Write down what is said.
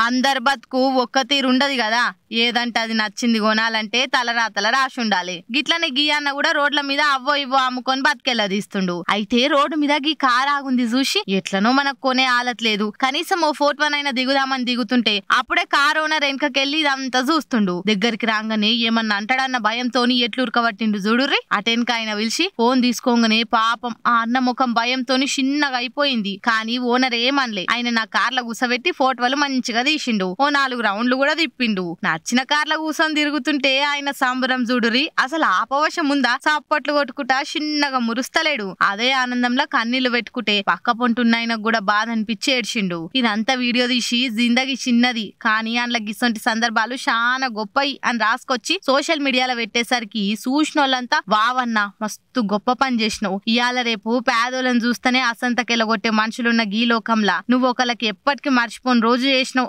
అందరి బతుకు ఒక్క తీరుండదు కదా. ఏదంటే అది నచ్చింది కొనాలంటే తలరాతల రాసి ఉండాలి. గిట్లనే గీ అన్న కూడా రోడ్ల మీద అవ్వో ఇవ్వో అమ్ముకొని బతికెళ్ళ తీస్తుండు. అయితే రోడ్డు మీద గీ కార్ ఆగుంది చూసి ఎట్లనో మనకు కొనే ఆలట్లేదు. కనీసం ఓ ఫోటోనైనా దిగుదామని దిగుతుంటే అప్పుడే కార్ ఓనర్ వెనకకెళ్ళి ఇదంతా చూస్తుండు. దగ్గరికి రాగానే ఏమన్నా అంటాడన్న భయంతోని ఎట్లు ఉరకబట్టిండు చూడుర్రి. అటెన్క ఆయన పిలిచి ఫోన్ తీసుకోగానే పాపం ఆ అన్న ముఖం భయంతోని చిన్నగా అయిపోయింది. కానీ ఓనర్ ఏమనలే. ఆయన నా కార్ల కూసబెట్టి ఫోటోలు మంచిగా తీసిండు. ఓ 4 రౌండ్లు కూడా తిప్పిండు. నచ్చిన కార్ల కూర్చొని తిరుగుతుంటే ఆయన సంబరం చూడురి. అసలు ఆపవశం ఉందా? చప్పట్లు కొట్టుకుంటా చిన్నగా మురుస్తలేడు. అదే ఆనందంలో కన్నీళ్లు పెట్టుకుంటే పక్క పొంటున్నాయన కూడా బాధ అనిపించి ఏడ్చిండు. ఇదంతా వీడియో తీసి జిందగీ చిన్నది కానీ అందులో గిసొంటి సందర్భాలు చాలా గొప్పయి అని రాసుకొచ్చి సోషల్ మీడియాలో పెట్టేసరికి చూసినోళ్ళంతా వావన్నా మస్తు గొప్ప పని చేసినావు. ఇయాల రేపు పేదోళ్ళని చూస్తేనే అసంతకెళ్ళగొట్టే మనుషులున్న గీ లోకంలా నువ్వు ఒకళ్ళకి ఎప్పటికీ మర్చిపోని రోజు చేసినావు